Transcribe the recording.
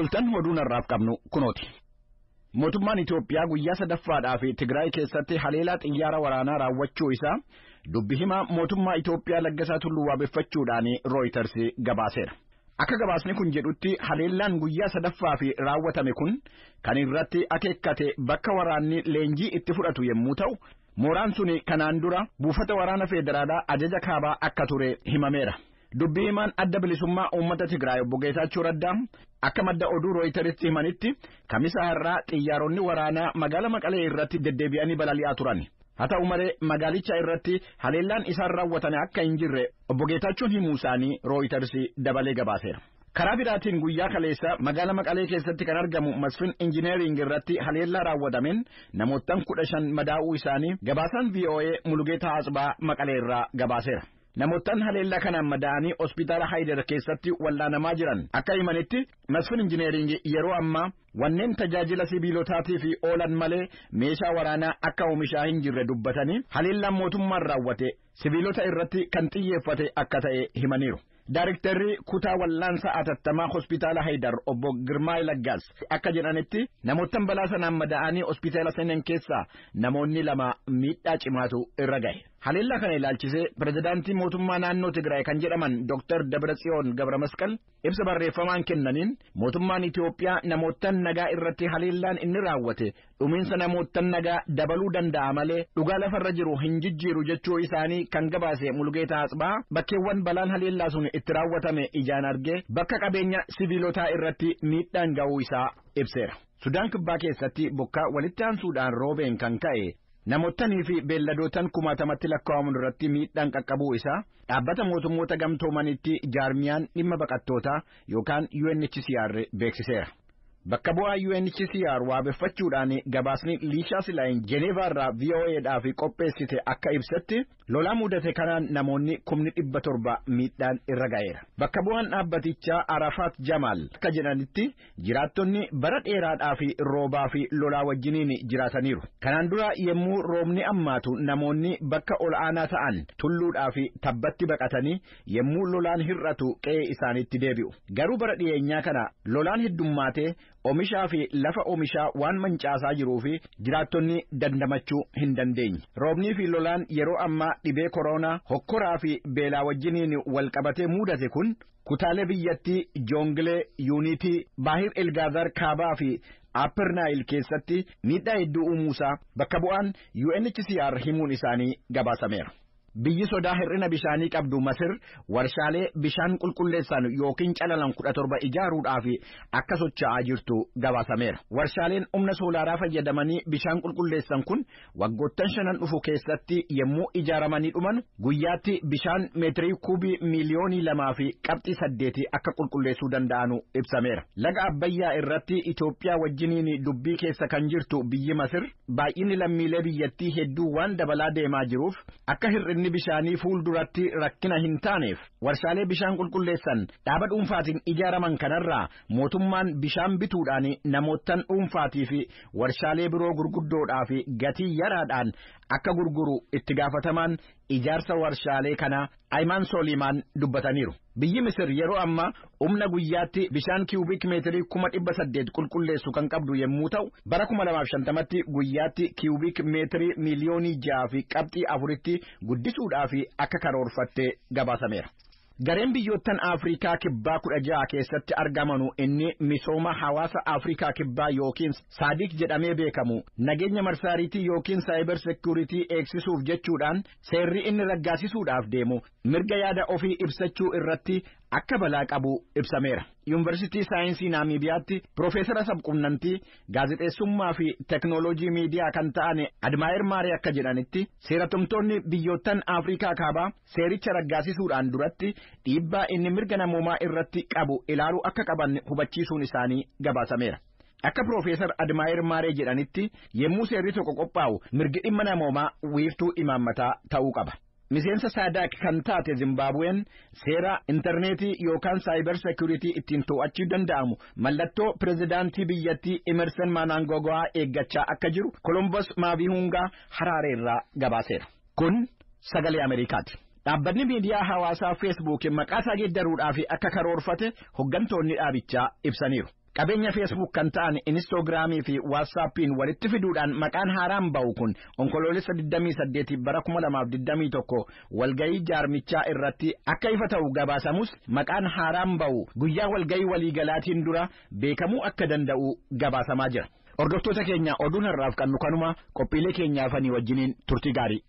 Attamoltan oduun har'aaf qabnu kunooti. Mootummaan Itoophiyaa guyyaa sadaffaadhaaf Tigraay keessatti haleelaa xiyyaara waraanaa raawwachuu isaa dubbi himaa mootummaa Itoophiyaa Laggasaa Tulluu waabeffachuudhaan Reuters gabaaseera. Akka gabaasni kun jedhutti haleellaan guyyaa sadaffaaf raawwatame kun kan irratti akeekkate bakka waraanni leenjii itti fudhatu yommuu ta'u, mooraan sun kanaan dura buufata waraana federaalaa ajaja kaabaa akka ture himameera. Dubbi himaan adda bilisummaa uummata Tigraay obbo Geetaachoo Raddaa akka madda oduu Reuters himanitti kamisa har'aa xiyyaaronni waraanaa magaalaa Maqalee irratti deddeebi'anii balali'aa turan. Haa ta'u malee magaalicha irratti haleellaan isaan raawwatan akka hin jirre obbo Geetaachoon himuu isaanii Reuters dabalee gabaaseera. Karaa biraatiin guyyaa kaleessa magaalaa Maqalee keessatti kan argamu Masfin Injineering irratti haleellaa raawwatameen namoottan 15 madaa'uu isaanii gabaasaan VOA Mulugeetaa Asbaa Maqalee irraa gabaaseera. Namoottan haleellaa kanaan madaa'anii hospitaala Haydar keessatti wallaanamaa jiran akka himanitti Masfin Injineering yeroo ammaa wanneen tajaajila sibiilotaatiif oolan malee meeshaa waraanaa akka oomishaa hin jirre dubbatanii haleellaan mootummaan raawwate sibiilota irratti kan xiyyeeffate akka ta'e himaniiru. Daarektarri kutaa wallaansa atattamaa hospitaala Haydar obbo Girmaay Laggaas akka jedhanitti namoottan balaa sanaan madaa'anii hospitaala seenan keessaa namoonni 2 miidhaa cimaatu irra gahe. Haleellaa kana ilaalchisee pirezidaantii mootummaa naannoo Tigraay kan jedhaman Dr. Dabratsiyoon Gabramasqal ibsa barreeffamaan kennaniin mootummaan Itoophiyaa namoottan nagaa irratti haleellaan inni raawwate dhumiinsa namoottan nagaa dabaluu danda'a malee dhugaa lafarra jiru hin jijjiiru jechuu isaanii kan gabaase Mulugeetaa Asbaa bakkeewwan balaan haleellaa sun itti raawwatame ijaan argee bakka qabeenya sibiilotaa irratti miidhaan ga'uu isaa ibseera. Sudaan kibbaa keessatti bokkaa walitti aansuudhaan roobeen kan ka'e namootanii fi beelladootan 10,000 lakkaa'aman irratti miidhaan qaqqabuu isaa dhaabbata mootummoota gamtoomanitti jaarmiyaan dhimma baqattootaa yookaan UNHCR beeksiseera. Bakka bu'aa UNHCR waabeffachuudhaan gabaasni Liishaa Silaayin Jeneevaa irraa VOA'dhaaf qopheessite akka ibsetti lolaa mudate kanaan namoonni 700 miidhaan irra ga'eera. Bakka bu'aan dhaabbatichaa Arafaat Jamaal akka jedhanitti jiraattonni bara dheeraadhaaf roobaa fi lolaa wajjiniin jiraataniiru. Kanaan dura yommuu roobni ammaatu namoonni bakka ol aanaa ta'an tulluudhaa fi tabbatti baqatanii yommuu lolaan hir'atu qe'ee isaaniitti deebi'u. Garuu bara dhiyeenyaa kana lolaan heddummaatee oomishaa fi lafa oomishaa waan mancaasaa jiruu fi jiraattonni dandamachuu hin dandeenye. Roobnii fi lolaan yeroo ammaa dhibee koronaa hokkoraa fi beelaa wajjiniin wal qabatee mudate kun kutaalee biyyattii Joongilee, Yuunitii, Baahir Elgaazar Kaabaa fi Upper Nile keessatti miidhaa hedduu uumuusaa bakka bu'aan UNHCR himuun isaanii gabaasameera. Biyyi sodaa hir'ina bishaanii qabdu Masir warshaalee bishaan qulqulleessan yookiin calalan 17 ijaaruudhaaf akka socho'aa jirtu gabaasameera. Warshaaleen humna soolaaraa fayyadamanii bishaan qulqulleessan kun waggoottan 5 dhufu keessatti yommuu ijaaramanii dhuman guyyaatti bishaan meetirii kuubii miliyoonii 2 fi qabxii 8 akka qulqulleessuu danda'anu ibsameera. Laga Abbayyaa irratti Itoophiyaa wajjiniin dubbii keessa kan jirtu biyyi Masir baay'inni lammiilee biyyattii hedduu waan dabalaa deemaa jiruuf akka hir'inni bishaanii fuulduratti rakkina hin taaneef warshaalee bishaan qulqulleessan dhaaba dhuunfaatiin ijaaraman kanarraa mootummaan bishaan bituudhaan namoottan dhuunfaatii fi warshaalee biroo gurguddoodhaa fi gatii yaraadhaan akka gurguru itti gaafatamaan ijaarsa warshaalee kana Aymaan Solimaan dubbataniiru. Biyyi Misir yeroo ammaa humna guyyaatti bishaan kiubik meetirii 800 qulqulleessu kan qabdu yommuu ta'u bara 2050tti guyyaatti kiubik meetirii miliyoonii 6 fi qabxii 4tti guddisuudhaaf akka karoorfatte gabaasameera. Gareen biyyoottan Afrikaa kibbaa 16 keessatti argamanu inni misooma hawaasa Afrikaa kibbaa yookiin SADC jedhamee beekamu nageenya marsaariitii yookiin cyber security eegsisuuf jechuudhaan seerri inni raggaasisuudhaaf deemu mirga yaada ofii ibsachuu irratti akka balaa qabu ibsameera. Yuunivarsiitii Saayinsii Naamiibiyaatti Profeesara Sabquunnamtii gaazexeessummaa fi teknooloojii miidiyaa kan ta'an Admaayir Maaree akka jedhanitti seeratumtoonni biyyoottan Afrikaa kaabaa seericha raggaasisuudhaan duratti dhiibbaa inni mirga namoomaa irratti qabu ilaaluu akka qaban hubachiisuun isaanii gabaasameera. Akka Profeesar Admaayir Maaree jedhanitti yommuu seerri tokko qophaa'u mirgi dhimma namoomaa wiirtuu imaammataa ta'uu qaba. Miseensa SADC kan taate Zimbabween seera interneetii yookaan cyber security ittiin to'achuu danda'amu mallattoo pirezidaantii biyyattii Emerson Mnangagwa eeggachaa akka jiru Columbus Mavihunga Harare irraa gabaaseera. Kun sagalee Ameerikaati. Dhaabbanni miidiyaa hawaasaa Facebook maqaa isaa geeddaruudhaaf akka karoorfate hoggantoonni dhaabichaa ibsaniiru. qabeenya Facebook kan ta'an Instagramii fi WhatsAppiin walitti fiduudhaan maqaan haaraan ba'u kun onkoloolessa 28 bara 2021 walgayii jaarmichaa irratti akka ifa ta'u gabaasamus maqaan haaraan ba'u guyyaa walgayii waliigalaatiin dura beekamuu akka danda'u gabaasamaa jira. Hordoftoota keenya oduun har'aaf kan nu kanuma qophiilee keenyaafanii wajjiniin turtii gaarii.